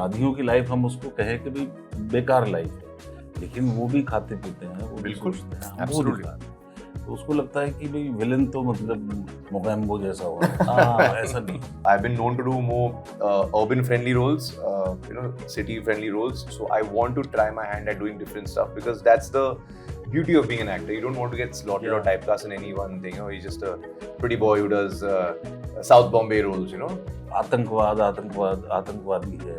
अपराधियों की लाइफ हम उसको कहें कि भाई बेकार लाइफ है, लेकिन वो भी खाते पीते हैं, वो भी बिल्कुल, सोचते हैं, हम वो absolutely. दिखा रहे हैं। तो उसको लगता है कि भाई विलन तो मतलब मोगैम्बो जैसा होगा, ऐसा नहीं। I've been known to do more urban friendly roles, city friendly roles. So I want to try my hand at doing different stuff because that's the beauty of being an actor. You don't want to get slotted or typecast in any one thing. He's just a pretty boy who does South Bombay roles. आतंकवादी है,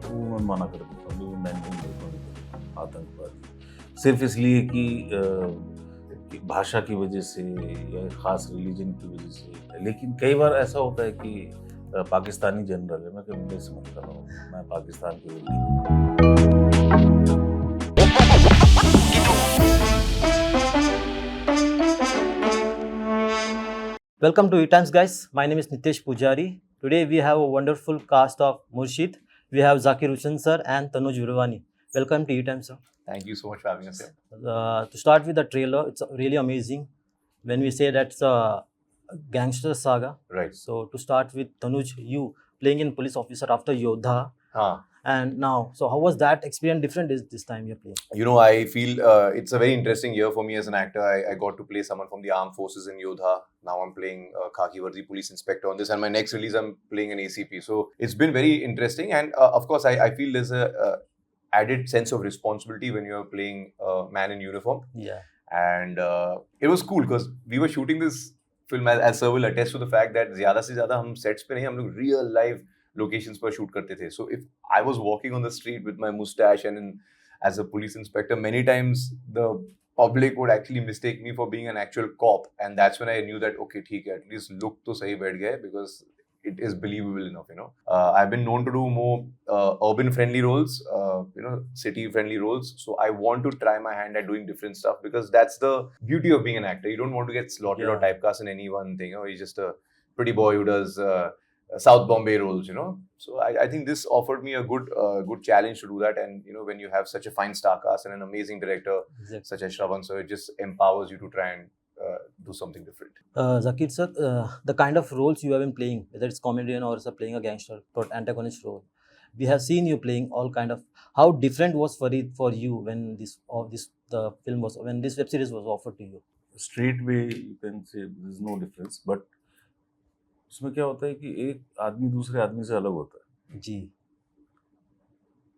वो मैं मना कर देता हूँ, मैं नहीं करता आतंकवादी, सिर्फ इसलिए कि भाषा की वजह से या खास रिलीजन की वजह से। लेकिन कई बार ऐसा होता है कि पाकिस्तानी जनरल है, मैं कभी समझ कर रहा हूँ, मैं पाकिस्तान के लिए Welcome to E-Times, guys. My name is Nitesh Pujari. Today we have a wonderful cast of Murshid. We have Zakir Hussain sir and Tanuj Virwani. Welcome to E-Times, sir. Thank you so much for having us here. To start with the trailer, it's really amazing. When we say that's a gangster saga. Right. So to start with Tanuj, you playing in police officer after Yodha. And now, so how was that experience different this time you're playing? I feel it's a very interesting year for me as an actor. I got to play someone from the armed forces in Yodha. Now I'm playing Khaki Vardi police inspector on this, and my next release I'm playing an ACP. So it's been very interesting, and of course I feel there's a added sense of responsibility when you're playing a man in uniform. Yeah. And it was cool because we were shooting this film, as sir will attest to the fact that ज़्यादा से ज़्यादा हम sets पे नहीं, हम लोग real life locations पर shoot करते थे. So if I was walking on the street with my mustache and as a police inspector, many times the public would actually mistake me for being an actual cop, and that's when I knew that okay, ठीक है, at least look तो सही बैठ गया है because it is believable enough, I've been known to do more urban friendly roles, city friendly roles. So I want to try my hand at doing different stuff because that's the beauty of being an actor. You don't want to get slotted or typecast in any one thing. He's just a pretty boy who does South Bombay roles, So I think this offered me a good challenge to do that. And when you have such a fine star cast and an amazing director such as Shravan, so it just empowers you to try and do something different. Zakir sir, the kind of roles you have been playing, whether it's comedian or playing a gangster or antagonist role, we have seen you playing all kind of. How different was Farid for you when this web series was offered to you? Straight way you can say there is no difference, but उसमें क्या होता है कि एक आदमी दूसरे आदमी से अलग होता है जी,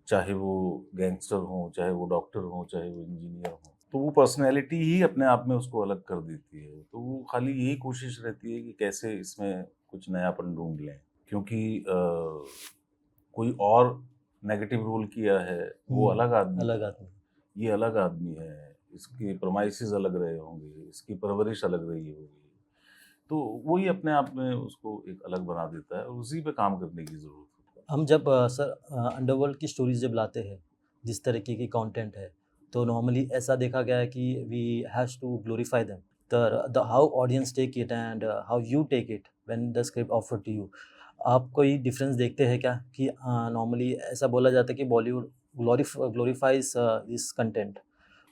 चाहे वो गैंगस्टर हो, चाहे वो डॉक्टर हो, चाहे वो इंजीनियर हो, तो वो पर्सनैलिटी ही अपने आप में उसको अलग कर देती है. तो वो खाली यही कोशिश रहती है कि कैसे इसमें कुछ नयापन ढूंढ लें, क्योंकि कोई और नेगेटिव रोल किया है, वो अलग आदमी, ये अलग आदमी है, इसके प्रमाइसेस अलग रहे होंगे, इसकी परवरिश अलग रही होगी, तो वही अपने आप में उसको एक अलग बना देता है और उसी पे काम करने की ज़रूरत है. हम जब सर अंडरवर्ल्ड की स्टोरीज जब लाते हैं, जिस तरीके की कंटेंट है, तो नॉर्मली ऐसा देखा गया है कि we has to glorify them. The how audience take it and how you take it when the script offer to you, आप कोई डिफरेंस देखते हैं क्या? कि नॉर्मली ऐसा बोला जाता है कि बॉलीवुड ग्लोरीफाइज दिस कंटेंट,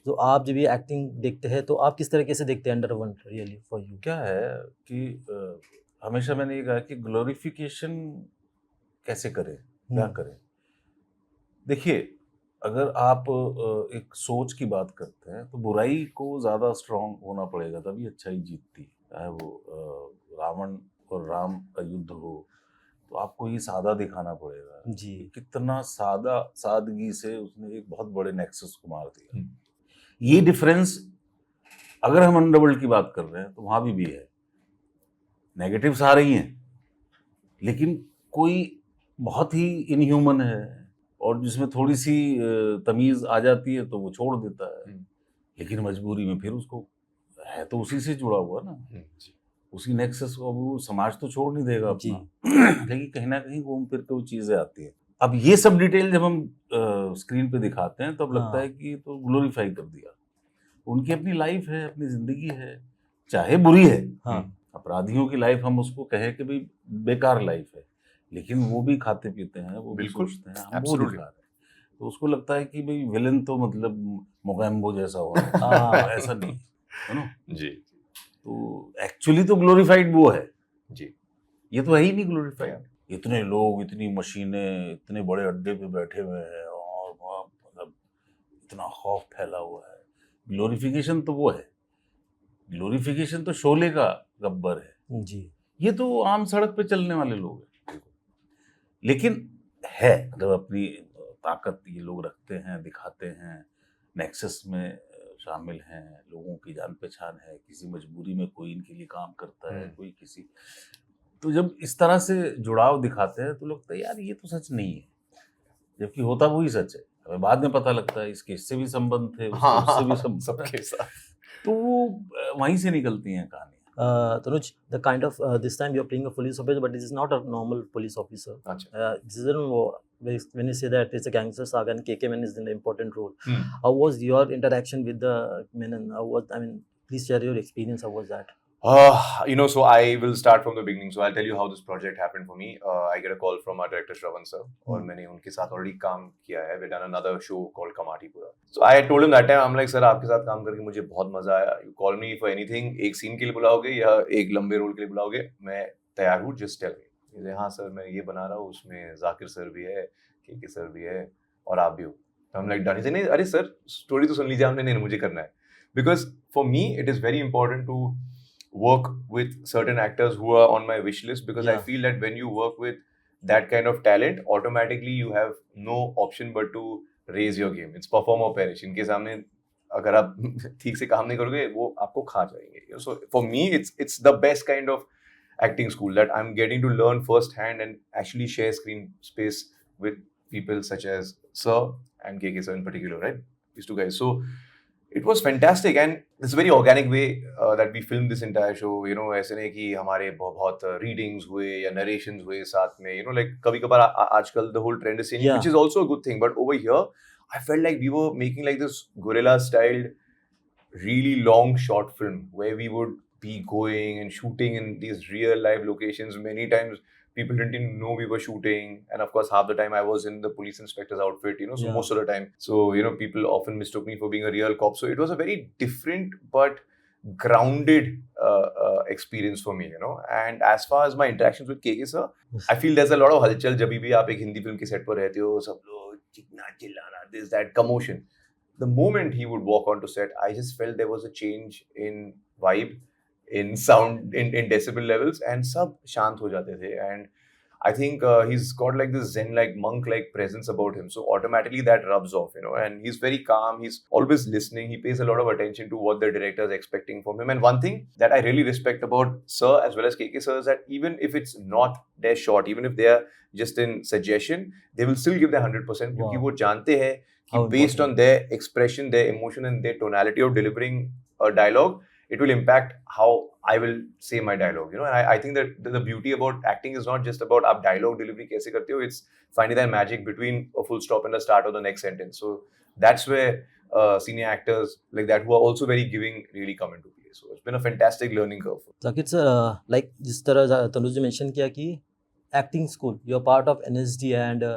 तो आप जब ये एक्टिंग देखते हैं तो आप किस तरीके से देखते हैं अंडरवर्ल्ड रियली फॉर यू? क्या है कि हमेशा मैंने ये कहा कि ग्लोरिफिकेशन कैसे करें, क्या करें. देखिए, अगर आप एक सोच की बात करते हैं तो बुराई को ज़्यादा स्ट्रॉन्ग होना पड़ेगा, तभी अच्छाई जीतती है. चाहे वो रावण और राम का युद्ध हो, तो आपको ये सादा दिखाना पड़ेगा जी, कितना सादगी से उसने एक बहुत बड़े नेक्सस को मार दिया. ये डिफरेंस अगर हम अंडरवर्ल्ड की बात कर रहे हैं तो वहाँ भी है. नेगेटिव्स आ रही हैं, लेकिन कोई बहुत ही इनह्यूमन है और जिसमें थोड़ी सी तमीज़ आ जाती है तो वो छोड़ देता है, लेकिन मजबूरी में फिर उसको है तो उसी से जुड़ा हुआ ना, उसी नेक्सस को वो समाज तो छोड़ नहीं देगा अपना, लेकिन कहीं ना कहीं घूम फिर के वो चीज़ें आती हैं. अब ये सब डिटेल जब हम स्क्रीन पे दिखाते हैं तब लगता है कि तो ग्लोरीफाई कर दिया. उनकी अपनी लाइफ है, अपनी जिंदगी है, चाहे बुरी है. अपराधियों की लाइफ हम उसको कहें कि भाई बेकार लाइफ है, लेकिन वो भी खाते पीते हैं, वो भी सोचते हैं, हम वो दिखा रहे हैं. तो उसको लगता है कि भाई विलन तो मतलब मोगैम्बो जैसा होगा, ऐसा नहीं है ना जी. तो एक्चुअली तो ग्लोरीफाइड वो है जी, ये तो है ही नहीं ग्लोरीफाइड. इतने लोग, इतनी मशीनें, इतने बड़े अड्डे पे बैठे हुए हैं और वहाँ मतलब इतना खौफ फैला हुआ है। ग्लोरिफिकेशन तो वो है, ग्लोरिफिकेशन तो शोले का गब्बर है, जी ये तो आम सड़क पे चलने वाले लोग हैं। लेकिन है मतलब अपनी ताकत ये लोग रखते हैं, दिखाते हैं, नेक्सस में शामिल हैं, लोगों की जान पहचान है, किसी मजबूरी में कोई इनके लिए काम करता है, कोई किसी। तो जब इस तरह से जुड़ाव दिखाते हैं तो लगता है यार ये तो सच नहीं है, जबकि होता वही सच है। हमें बाद में पता लगता है इसके इससे भी संबंध थे, उसके उससे भी संबंध थे। सबके साथ। तो वो वहीं से निकलती हैं कहानी। Tanuj, the kind of this time you're playing a police officer, but this is not a normal police officer. अच्छा। This isn't when you say that it's a gangster saga and KK Menon is an important role. Hmm. How was your interaction with the Menon? Please share your experience. How was that? So I will start from the beginning. So I'll tell you how this project happened for me. I get a call from our director Shravan sir, और मैंने उनके साथ already काम किया है. We done another show called Kamati Pura. So I told him that time, I'm like, sir, आपके साथ काम करके मुझे बहुत मजा आया. You call me for anything. एक सीन के लिए बुलाओगे या एक लंबे रोल के लिए बुलाओगे, मैं तैयार हूँ. Just tell me. मुझे हाँ सर मैं ये बना रहा हूँ, उसमें जाकिर सर भी है, केके सर भी है और आप भी हो. I'm like done. नहीं अरे सर स्टोरी तो सुन लीजिए आपने. नहीं मुझे करना है. Because for me it is very important to work with certain actors who are on my wish list, because I Yeah. feel that when you work with that kind of talent, automatically you have no option but to raise your game. It's perform or perish. इनके सामने अगर आप ठीक से काम नहीं करोगे वो आपको खा जाएंगे. So for me it's the best kind of acting school that I'm getting to learn firsthand and actually share screen space with people such as Sir and KK Sir in particular, right? These two guys. So it was fantastic and it's a very organic way that we filmed this entire show. ऐसे नहीं कि हमारे बहुत readings हुए या narrations हुए साथ में. Like कभी कभार आजकल the whole trend is changing, which is also a good thing. But over here, I felt like we were making like this guerrilla-styled, really long short film where we would be going and shooting in these real-life locations. Many times people didn't even know we were shooting, and of course half the time I was in the police inspector's outfit, so Yeah. most of the time. So people often mistook me for being a real cop. So it was a very different but grounded experience for me. And as far as my interactions with KK sir, I feel there's a lot of halchal जब भी आप एक Hindi film के set पर रहते हो, सब लोग चिकना चिल्लाना, this that commotion. The moment he would walk onto set, I just felt there was a change in vibe, in sound, in decibel levels, and sab shant ho jate the. And I think he's got like this zen-like, monk-like presence about him. So automatically that rubs off, and he's very calm. He's always listening. He pays a lot of attention to what the director is expecting from him. And one thing that I really respect about Sir as well as KK Sir is that even if it's not their shot, even if they are just in suggestion, they will still give their 100%. Wow. क्योंकि वो जानते हैं कि How based important. on their expression, their emotion, and their tonality of delivering a dialogue, it will impact how I will say my dialogue. And I think that the beauty about acting is not just about आप dialogue delivery कैसे करते हो. It's finding that magic between a full stop and the start of the next sentence. So that's where senior actors like that who are also very giving really come into play. So it's been a fantastic learning curve. Zakir sir, like जिस तरह तनुज ने mention किया कि acting school, you're part of NSD and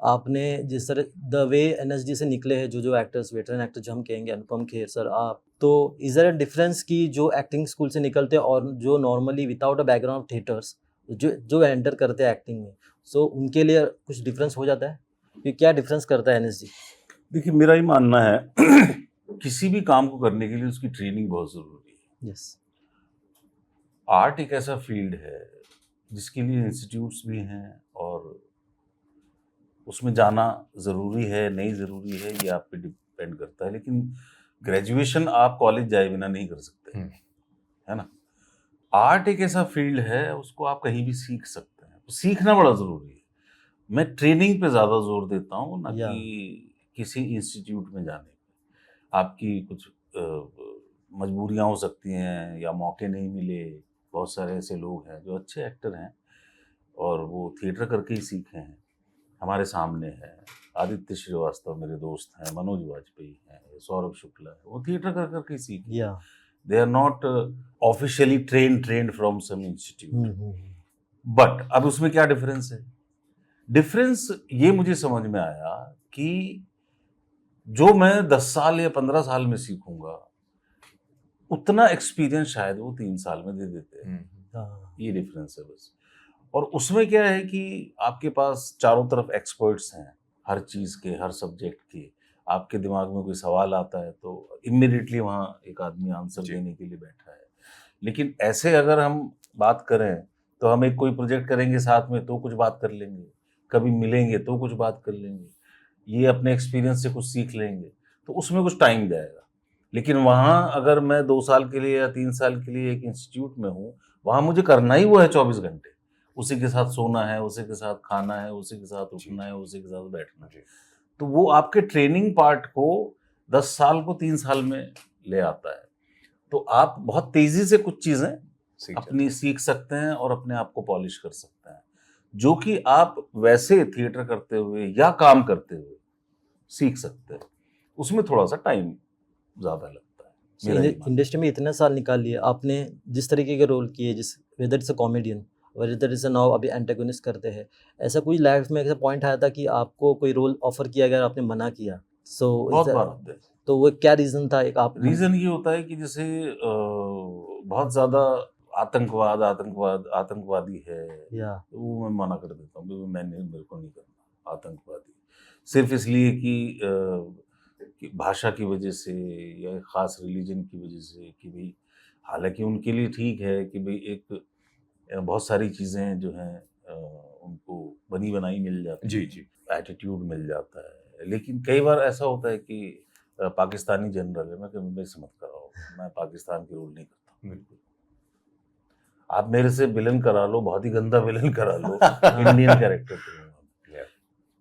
आपने जिस तरह the way NSD से निकले हैं जो एक्टर्स, वेटरन एक्टर जो हम कहेंगे, अनुपम खेर सर, आप तो इज देयर अ डिफरेंस कि जो एक्टिंग स्कूल से निकलते हैं और जो normally without a background of theatres जो एंटर करते हैं एक्टिंग में, सो उनके लिए कुछ डिफरेंस हो जाता है कि क्या डिफरेंस करता है NSD? देखिए मेरा ही मानना है किसी भी काम को करने के लिए उसकी ट्रेनिंग बहुत ज़रूरी है. यस. आर्ट एक ऐसा फील्ड है जिसके लिए इंस्टीट्यूट्स भी हैं और उसमें जाना ज़रूरी है नहीं ज़रूरी है ये आप पे डिपेंड करता है. लेकिन ग्रेजुएशन आप कॉलेज जाए बिना नहीं कर सकते, है ना. आर्ट एक ऐसा फील्ड है उसको आप कहीं भी सीख सकते हैं. सीखना बड़ा ज़रूरी है. मैं ट्रेनिंग पे ज़्यादा जोर देता हूँ ना कि किसी इंस्टीट्यूट में जाने पे. आपकी कुछ मजबूरियाँ हो सकती हैं या मौके नहीं मिले. बहुत सारे ऐसे लोग हैं जो अच्छे एक्टर हैं और वो थिएटर करके ही सीखे हैं. हमारे सामने है आदित्य श्रीवास्तव, मेरे दोस्त हैं, मनोज वाजपेयी हैं, सौरभ शुक्ला है, वो थिएटर कर करके ही सीखे. They are not officially trained from some institute. But अब उसमें क्या डिफरेंस है? डिफरेंस ये मुझे समझ में आया कि जो मैं 10 साल या 15 साल में सीखूंगा उतना एक्सपीरियंस शायद वो 3 साल में दे देते हैं. ये डिफरेंस है बस. और उसमें क्या है कि आपके पास चारों तरफ एक्सपर्ट्स हैं हर चीज़ के, हर सब्जेक्ट के। आपके दिमाग में कोई सवाल आता है तो इमीडिएटली वहाँ एक आदमी आंसर जी। देने के लिए बैठा है। लेकिन ऐसे अगर हम बात करें तो हम एक कोई प्रोजेक्ट करेंगे साथ में तो कुछ बात कर लेंगे, कभी मिलेंगे तो कुछ बात कर लेंगे, ये अपने एक्सपीरियंस से कुछ सीख लेंगे, तो उसमें कुछ टाइम जाएगा। लेकिन वहाँ अगर मैं 2 साल के लिए या 3 साल के लिए एक इंस्टीट्यूट में हूँ, वहाँ मुझे करना ही वो है 24 घंटे। उसी के साथ सोना है, उसी के साथ खाना है, उसी के साथ उठना है, उसी के साथ बैठना है। तो वो आपके ट्रेनिंग पार्ट को 10 साल को 3 साल में ले आता है। तो आप बहुत तेज़ी से कुछ चीज़ें अपनी सीख सकते हैं और अपने आप को पॉलिश कर सकते हैं, जो कि आप वैसे थिएटर करते हुए या काम करते हुए सीख सकते हैं। उसमें थोड़ा-सा टाइम ज़्यादा लगता है। मेरा ये मानना है। इंडस्ट्री में इतने साल निकाल लिए आपने, जिस तरीके के रोल किए, जिस whether it's a comedian, whether it's a now अभी एंटागोनिस्ट करते हैं, ऐसा कोई लाइफ में ऐसा पॉइंट आया था कि आपको कोई रोल ऑफर किया गया और आपने मना किया? सो बहुत बार होता है। तो वो क्या रीजन था? एक आप रीज़न ये होता है कि जैसे बहुत ज़्यादा आतंकवादी है, या तो वो मैं मना कर देता हूँ, भाई मेरे को नहीं करना आतंकवादी। सिर्फ इसलिए कि भाषा की वजह से या एक ख़ास रिलीजन की वजह से कि भाई, हालांकि उनके लिए ठीक है कि भाई एक बहुत सारी चीज़ें जो हैं उनको बनी बनाई मिल जाती जी, हैं, जी। एटीट्यूड मिल जाता है। लेकिन कई बार ऐसा होता है कि पाकिस्तानी जनरल है, मैं कि मेरे से मत कराओ, मैं पाकिस्तान की रोल नहीं करता। बिल्कुल। आप मेरे से विलन करा लो, बहुत ही गंदा विलन करा लो, इंडियन कैरेक्टर करूंगा।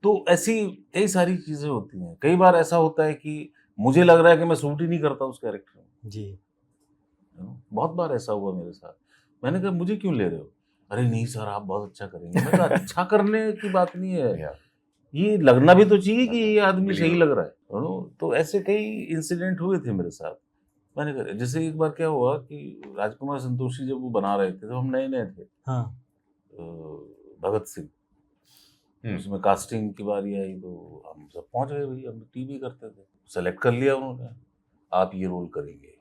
तो ऐसी कई सारी चीजें होती हैं। कई बार ऐसा होता है कि मुझे लग रहा है कि मैं सूट ही नहीं करता उस कैरेक्टर में। जी, बहुत बार ऐसा हुआ मेरे साथ। मैंने कहा मुझे क्यों ले रहे हो? अरे नहीं सर, आप बहुत अच्छा करेंगे। मैंने कहा अच्छा करने की बात नहीं है, Yeah. ये लगना भी तो चाहिए कि ये आदमी बिल्कुल। सही लग रहा है। तो ऐसे कई इंसिडेंट हुए थे मेरे साथ। मैंने कहा जैसे एक बार क्या हुआ कि राजकुमार संतोषी जब वो बना रहे थे तो हम नए नए थे, हाँ, भगत सिंह, हम्म। उसमें कास्टिंग की बारी आई तो हम सब पहुंच गए भाई, हम टीवी करते थे, सेलेक्ट कर लिया उन्होंने, आप ये रोल करेंगे।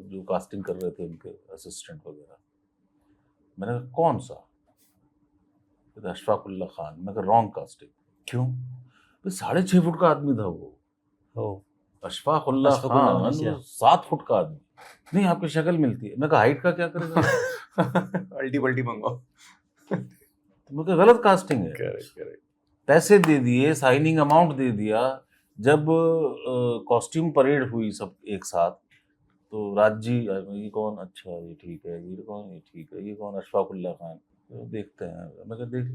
जो कास्टिंग कर रहे थे उनके असिस्टेंट वगैरह, मैंने कहा कौन सा? कहते अशफाकुल्ला खान। मैं कहा रॉन्ग कास्टिंग। क्यों? भाई 6.5 फुट का आदमी था वो, ओ अशफाकुल्ला अशफाकुल्ला खान, खान, वो 7 फुट का आदमी। नहीं आपकी शक्ल मिलती है। मैं कहा हाइट का क्या करेगा? अल्टी पल्टी मंगवाओ। तो मैं कहा गलत कास्टिंग है। करेक्ट। पैसे दे दिए, साइनिंग अमाउंट दे दिया। जब कॉस्ट्यूम परेड हुई सब एक साथ, तो राज जी, ये कौन? अच्छा ये ठीक है, ये कौन? ये ठीक है, ये कौन? अशफाकुल्ला खान। तो देखते हैं। मैं कहा देख,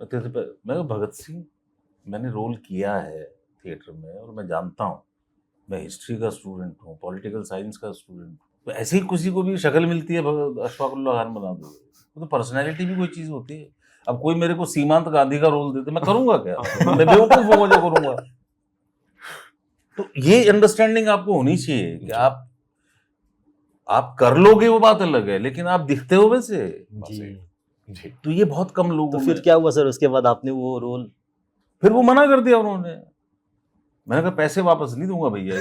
मैं कहा भगत सिंह, मैंने रोल किया है थिएटर में और मैं जानता हूँ, मैं हिस्ट्री का स्टूडेंट हूँ, पॉलिटिकल साइंस का स्टूडेंट हूँ। तो ऐसे ही किसी को भी शक्ल मिलती है अशफाकुल्ला खान बना दो, तो पर्सनैलिटी भी कोई चीज़ होती है। अब कोई मेरे को सीमांत गांधी का रोल देते, मैं करूंगा क्या? मैं बेवकूफ हूँ जो करूंगा। तो ये अंडरस्टैंडिंग आपको होनी चाहिए कि आप कर लोगे वो बात अलग है, लेकिन आप दिखते हो वैसे। जी। जी। तो ये बहुत कम लोगों तो में। फिर क्या हुआ सर उसके बाद आपने वो रोल? फिर वो मना कर दिया उन्होंने। मैंने कहा पैसे वापस नहीं दूंगा भैया,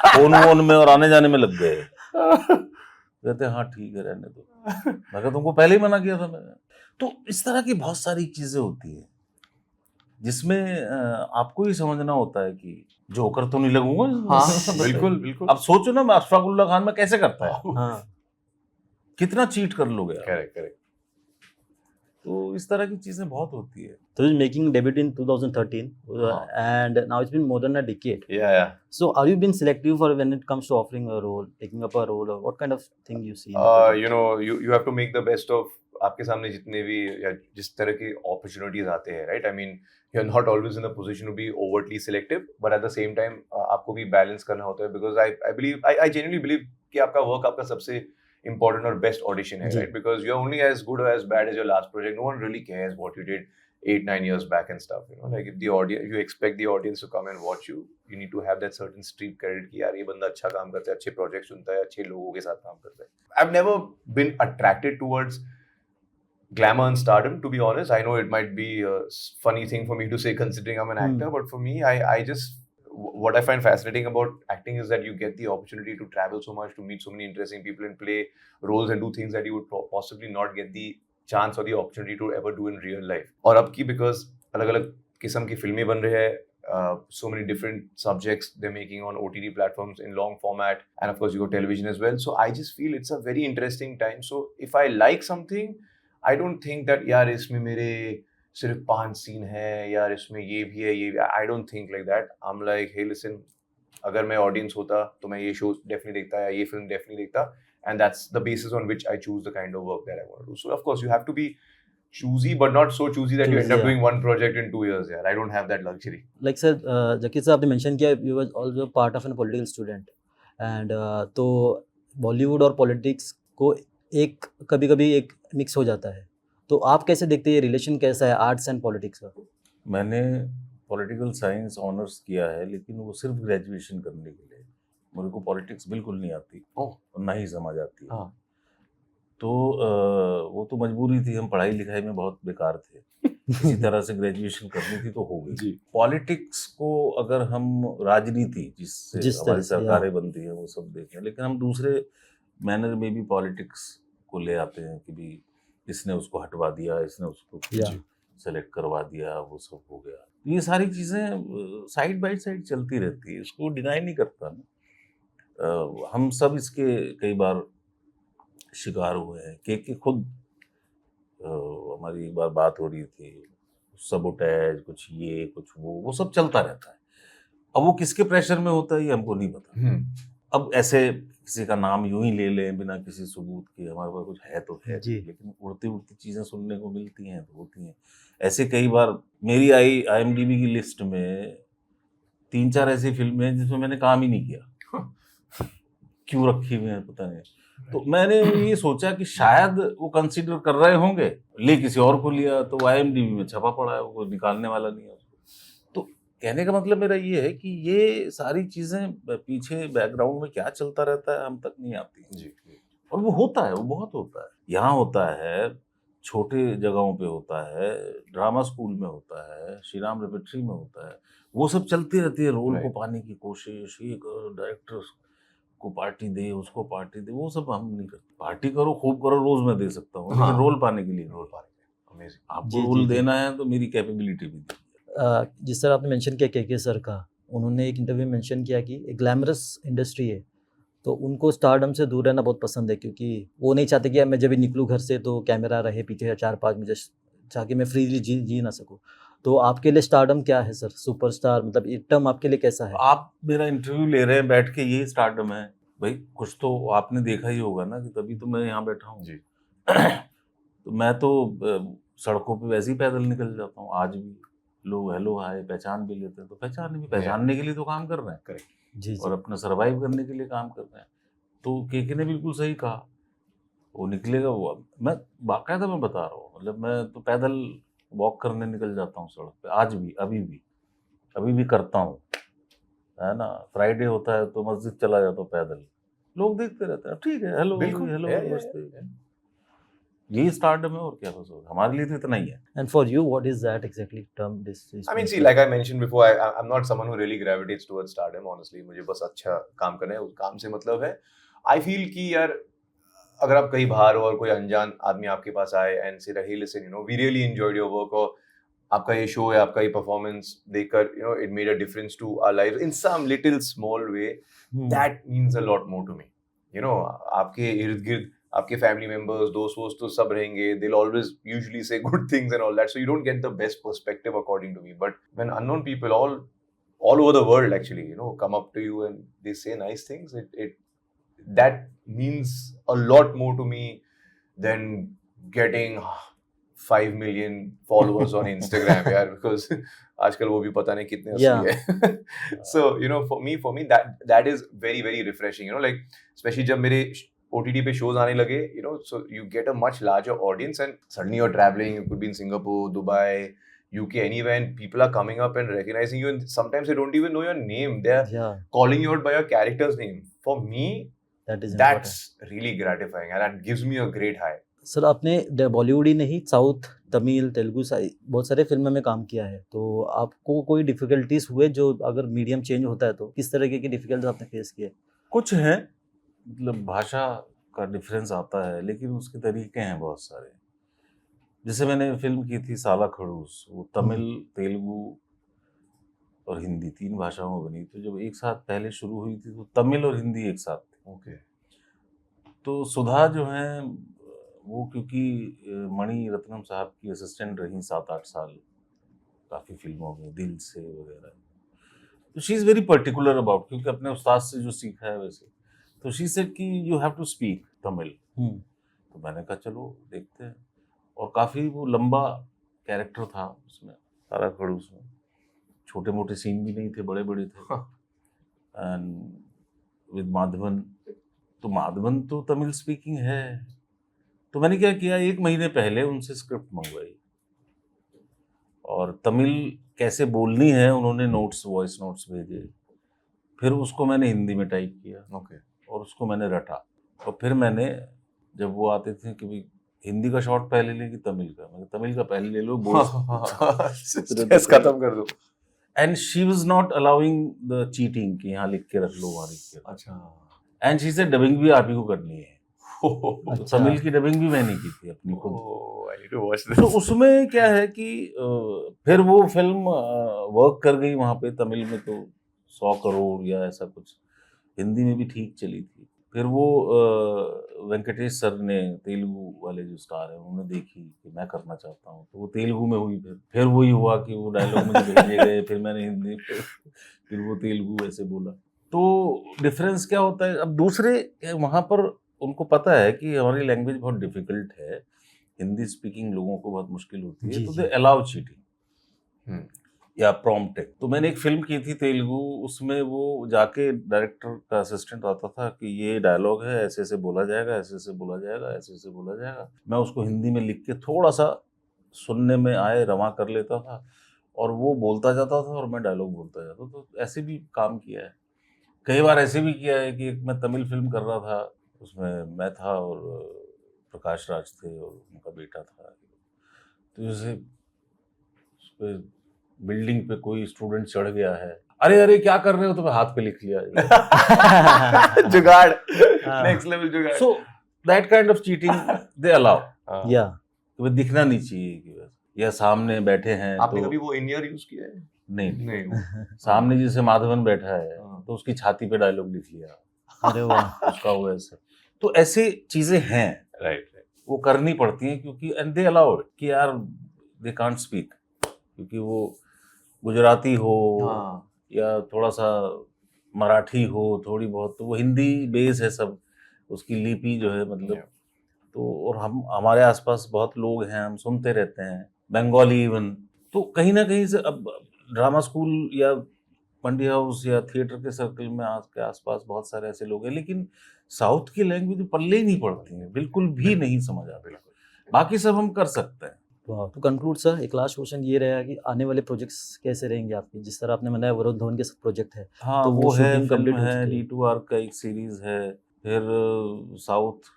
फोन वोन में और आने जाने में लग गए। कहते हाँ ठीक है रहने दो। मैं कहा तुमको पहले ही मना किया था मैंने। तो इस तरह की बहुत सारी चीजें होती है जिसमें आपको ही समझना होता है कि जोकर तो नहीं लगूंगा इसमें। हाँ, बिल्कुल। अब सोचो ना, मैं अशफाकुल्ला खान में कैसे करता है, हाँ, कितना चीट कर लोगे आप। करेक्ट। तो इस तरह की चीजें बहुत होती है। so he's making debut in 2013, and now it's been more than a decade. Yeah. So are you been selective for when it comes to offering a role, taking up a role, or what kind of thing you see in the project? You know, you have to make the best of आपके सामने जितने भी या जिस तरह की opportunities आते हैं, right? I mean, you're not always in a position to be overtly selective, but at the same time आपको भी balance करना होता है, because I genuinely believe कि आपका work आपका सबसे important और best audition है, right? Because you're only as good or as bad as your last project. No one really cares what you did 8-9 years back and stuff, you know. Like if the audience, you expect the audience to come and watch you, you need to have that certain street credit कि यार ये बंदा अच्छा काम करता है, अच्छे projects चुनता है, अच्छे लोगों के साथ काम करता है. I've never been attracted towards glamour and stardom, to be honest. I know it might be a funny thing for me to say considering I'm an actor, but for me, I just what I find fascinating about acting is that you get the opportunity to travel so much, to meet so many interesting people and play roles and do things that you would possibly not get the chance or the opportunity to ever do in real life. और अब की because अलग-अलग किस्म की फिल्में बन रही है, so many different subjects they're making on OTT platforms in long format, and of course you got television as well. So I just feel it's a very interesting time. So if I like something, I don't think that यार इसमें मेरे सिर्फ 5 scene है, यार इसमें ये भी है, ये भी. I don't think like that. I'm like, hey listen, अगर मैं ऑडियंस होता तो मैं ये शो डेफिनेटली देखता या ये फिल्म डेफिनेटली देखता, and that's the basis on which I choose the kind of work that I want to do. So of course you have to be choosy, but not so choosy that you end up doing one project in 2 years. Yeah, I don't have that luxury. Like sir, Zakir sir, आपने mention किया you were also part of a political student, and तो बॉलीवुड और politics को एक कभी-कभी एक mix हो जाता है, तो आप कैसे देखते हैं ये रिलेशन कैसा है आर्ट्स एंड पॉलिटिक्स का? मैंने पॉलिटिकल साइंस ऑनर्स किया है, लेकिन वो सिर्फ ग्रेजुएशन करने के लिए. मेरे को पॉलिटिक्स बिल्कुल नहीं आती और ना ही समझ आती है. हाँ. तो वो तो मजबूरी थी, हम पढ़ाई लिखाई में बहुत बेकार थे. किसी तरह से ग्रेजुएशन करनी थी तो हो गई. पॉलिटिक्स को अगर हम राजनीति जिससे हमारी सरकारें बनती हैं वो सब देखें, लेकिन हम दूसरे मैनर में भी पॉलिटिक्स को ले आते हैं कि भी इसने उसको हटवा दिया, इसने उसको सेलेक्ट करवा दिया, वो सब हो गया. ये सारी चीज़ें साइड बाय साइड चलती रहती है, इसको डिनाई नहीं करता मैं. हम सब इसके कई बार शिकार हुए हैं कि खुद हमारी एक बार बात हो रही थी, सबोटेज, कुछ ये कुछ वो सब चलता रहता है. अब वो किसके प्रेशर में होता है ये हमको नहीं पता. अब ऐसे किसी का नाम यूं ही ले लें बिना किसी सबूत के, हमारे पास कुछ है तो है, लेकिन उड़ती उड़ती चीज़ें सुनने को मिलती हैं तो होती हैं. ऐसे कई बार मेरी IMDb की लिस्ट में 3-4 ऐसी फिल्में हैं जिसमें मैंने काम ही नहीं किया. क्यों रखी हुई है पता नहीं. तो मैंने ये सोचा कि शायद वो कंसीडर कर रहे होंगे, ले किसी और को लिया तो IMDb में छपा पड़ा है, वो निकालने वाला नहीं है. तो कहने का मतलब मेरा ये है कि ये सारी चीज़ें पीछे बैकग्राउंड में क्या चलता रहता है हम तक नहीं आती जी. और वो होता है, वो बहुत होता है. यहाँ होता है, छोटे जगहों पे होता है, ड्रामा स्कूल में होता है, श्री राम रेपेट्री में होता है. वो सब चलती रहती है. रोल को पाने की कोशिश, ये डायरेक्टर को पार्टी दे, उसको पार्टी दे, वो सब हम नहीं करते. पार्टी करो, खूब करो, रोज मैं दे सकता हूँ, लेकिन रोल पाने के लिए अमेजिंग. आपको रोल देना है तो मेरी कैपेबिलिटी भी दी. जिस तरह आपने मेंशन किया के सर का, उन्होंने एक इंटरव्यू में मेंशन किया कि एक ग्लैमरस इंडस्ट्री है, तो उनको स्टारडम से दूर रहना बहुत पसंद है, क्योंकि वो नहीं चाहते कि मैं जब भी निकलूँ घर से तो कैमरा रहे पीछे या 4-5 मुझे जाके मैं फ्रीली जी ना सकूँ. तो आपके लिए स्टारडम क्या है सर? सुपरस्टार, मतलब ये टर्म आपके लिए कैसा है? आप मेरा इंटरव्यू ले रहे हैं बैठ के, ये स्टारडम है भाई? कुछ तो आपने देखा ही होगा ना, कि तभी तो मैं यहाँ बैठा हूँ जी. तो मैं तो सड़कों पे वैसे ही पैदल निकल जाता हूँ. आज भी लोग हेलो हाय पहचान भी लेते हैं, तो पहचानने के लिए तो काम कर रहे हैं. करेक्ट जी. और अपना सर्वाइव करने के लिए काम कर रहे हैं. तो के ने बिल्कुल सही कहा, वो निकलेगा. वो मैं बाकायदा मैं बता रहा हूँ, मतलब मैं तो पैदल वॉक करने निकल जाता हूँ सड़क पे. आज भी अभी भी करता हूँ, है ना. फ्राइडे होता है तो मस्जिद चला जाता हूँ पैदल. लोग देखते रहते हैं, ठीक है, हेलो हेलो नमस्ते. ये स्टारडम है और क्या हो सकता है. हमारे लिए तो इतना ही है. And for you, what is that exactly term? I mean, see, like I mentioned before, I'm not someone who really gravitates towards stardom. Honestly, मुझे बस अच्छा काम करना है. उस काम से मतलब है, I feel कि यार अगर आप कहीं बाहर हो और कोई अनजान आदमी आपके पास आए and say hey listen, you know, we really enjoyed your work, और आपका ये शो है, आपका ये परफॉर्मेंस देखकर, you know, it made a difference to our lives in some little small way. That means a lot more to me. You know, आपके इर्द गिर्द आपके फैमिली मेंबर्स, दोस्त तो सब रहेंगे. They'll always usually say good things and all that, so you don't get the best perspective according to me. But when unknown people all over the world actually, you know, come up to you and they say nice things, it that means a lot more to me than getting 5 million followers on Instagram, यार, because आजकल वो भी पता नहीं कितने असली है. So you know, for me that is very very refreshing. You know, like especially जब मेरे OTT पे shows आने लगे, you know, so you get a much larger audience and suddenly you're traveling. You could be in Singapore, Dubai, UK, anywhere, and people are coming up and recognizing you, and sometimes they don't even know your name. They're calling you out by your character's name. For me, that's really gratifying and that gives me a great high. Sir आपने बॉलीवुड ही नहीं, south Tamil, Telugu बहुत सारे फिल्मों में काम किया है, तो आपको कोई डिफिकल्टीज हुए जो अगर मीडियम चेंज होता है तो किस तरीके की डिफिकल्टीज आपने फेस किए? कुछ हैं, मतलब भाषा का डिफरेंस आता है, लेकिन उसके तरीके हैं बहुत सारे। जैसे मैंने फिल्म की थी साला खड़ूस, वो तमिल, तेलुगु और हिंदी 3 भाषाओं में बनी। तो जब एक साथ पहले शुरू हुई थी तो तमिल और हिंदी एक साथ थी। ओके। तो सुधा जो है वो, क्योंकि मणि रत्नम साहब की असिस्टेंट रही 7-8 साल काफ़ी फिल्मों में, दिल से वगैरह, तो she is very particular about, क्योंकि अपने उस्ताद से जो सीखा है वैसे, तो शी सेड कि you have to speak Tamil. तो मैंने कहा चलो देखते हैं, और काफ़ी वो लंबा कैरेक्टर था उसमें, सारा खड़ूस में, छोटे मोटे सीन भी नहीं थे, बड़े बड़े थे। एंड विद माधवन, तो माधवन तो तमिल स्पीकिंग है। तो मैंने क्या किया, 1 महीने पहले उनसे स्क्रिप्ट मंगवाई, और तमिल कैसे बोलनी है उन्होंने नोट्स, वॉइस नोट्स भेजे, फिर उसको मैंने हिंदी में टाइप किया। ओके। और उसको मैंने रटा, और फिर मैंने, जब वो आते थे कि भाई हिंदी का शॉट पहले ले कि तमिल का, मैंने तमिल का पहले ले लो, स्ट्रेस खत्म कर दो। And she was not allowing the cheating कि यहाँ लिख के रख लो, वहाँ लिख के रख लो। अच्छा। एंड शी से डबिंग भी आप ही को करनी है। तो अच्छा। तमिल की डबिंग भी मैंने की थी अपनी खुद। Oh, I need to watch तो this. उसमें क्या है कि फिर वो फिल्म वर्क कर गई वहाँ पे, तमिल में तो 100 करोड़ या ऐसा कुछ, हिंदी में भी ठीक चली थी। फिर वो वेंकटेश सर ने, तेलुगु वाले जो स्टार हैं, उन्होंने देखी कि मैं करना चाहता हूँ, तो वो तेलुगु में हुई। फिर वही हुआ कि वो डायलॉग मुझे भेजे गए, फिर मैंने हिंदी, फिर वो तेलुगु ऐसे बोला। तो डिफरेंस क्या होता है, अब दूसरे वहाँ पर उनको पता है कि हमारी लैंग्वेज बहुत डिफिकल्ट है, हिंदी स्पीकिंग लोगों को बहुत मुश्किल होती है, जी, तो जी। दे अलाउ चीटिंग हम्म। या प्रॉम्प्टिंग। तो मैंने एक फिल्म की थी तेलुगु, उसमें वो जाके डायरेक्टर का असिस्टेंट आता था कि ये डायलॉग है, ऐसे ऐसे बोला जाएगा, ऐसे ऐसे बोला जाएगा, ऐसे ऐसे बोला जाएगा। मैं उसको हिंदी में लिख के थोड़ा सा सुनने में आए रवा कर लेता था, और वो बोलता जाता था और मैं डायलॉग बोलता जाता। तो ऐसे भी काम किया है। कई बार ऐसे भी किया है कि एक मैं तमिल फिल्म कर रहा था, उसमें मैं था और प्रकाश राज थे और उनका बेटा था। तो जैसे उस पे बिल्डिंग पे कोई स्टूडेंट चढ़ गया है, अरे अरे क्या कर रहे हो, तो मैं हाथ पे लिख लिया। जुगाड़, हाँ। नेक्स्ट लेवल जुगाड़। So that kind of cheating they allow, या कि भाई दिखना नहीं चाहिए कि बस, या सामने बैठे हैं आपने तो कभी वो इन ईयर यूज किया है? नहीं, नहीं। सामने जैसे माधवन बैठा है हाँ। तो उसकी छाती पे डायलॉग लिख लिया, अरे वाह। उसका वो ऐसे। तो ऐसी चीजें हैं, राइट। वो करनी पड़ती हैं, क्योंकि एंड दे अलाउ इट कि यार दे कांट स्पीक, क्योंकि वो गुजराती हो हाँ। या थोड़ा सा मराठी हो थोड़ी बहुत, तो वो हिंदी बेस है सब, उसकी लिपि जो है मतलब। Yeah. तो और हम, हमारे आसपास बहुत लोग हैं, हम सुनते रहते हैं बंगाली इवन, तो कहीं ना कहीं से अब ड्रामा स्कूल या पंडी हाउस या थिएटर के सर्कल में के आसपास बहुत सारे ऐसे लोग हैं, लेकिन साउथ की लैंग्वेज पल्ले ही नहीं पड़ती है, बिल्कुल भी नहीं समझ आता। बाकी सब हम कर सकते हैं। वाह। तो कंक्लूड सर, एक लास्ट क्वेश्चन ये रहेगा कि आने वाले प्रोजेक्ट्स कैसे रहेंगे आपके? जिस तरह आपने बताया वरुण धवन के प्रोजेक्ट है, हाँ, तो वो है, shooting फिल्म complete हो है, चुकी है। D2R का एक सीरीज है, फिर साउथ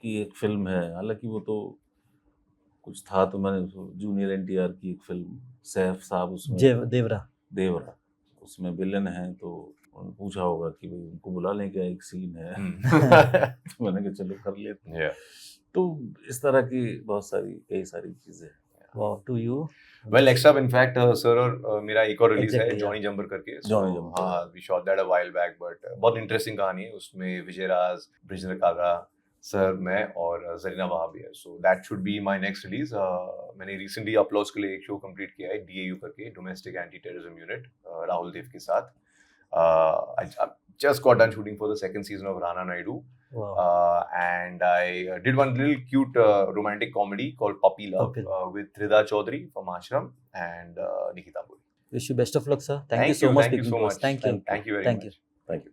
की एक फिल्म है, हालांकि वो तो कुछ था, तो मैंने जूनियर NTR की एक फिल्म, सैफ साहब उसमें देवरा उसमें विलन है, तो उन्होंने पूछा होगा कि भाई उनको बुला लें क्या, एक सीन है। तो मैंने कहा चलो कर लेते हैं। तो इस तरह की बहुत सारी कई सारी चीजें हैं। वाह, to you. Well, next up, in fact, sir और मेरा एक और रिलीज है, Exactly, जॉनी जंपर करके। Johnny jumper. हाँ, we shot that a while back, but बहुत इंटरेस्टिंग कहानी है उसमें। विजय राज, ब्रिजेंद्र कागा सर, मैं और जरीना वहां भी है। So that should be my next release. मैंने रिसेंटली अपलॉज के लिए एक शो कंप्लीट किया है, DAU करके, domestic anti terrorism unit, Rahul Dev के साथ। I just got done shooting for the second season of Rana Naidu. Wow. And I did one little cute romantic comedy called Puppy Love with Rida Chaudhary from Ashram and Nikita Puri. Wish you best of luck, sir. Thank you so much. Thank you so much. Thank you. Thank you very much. Thank you.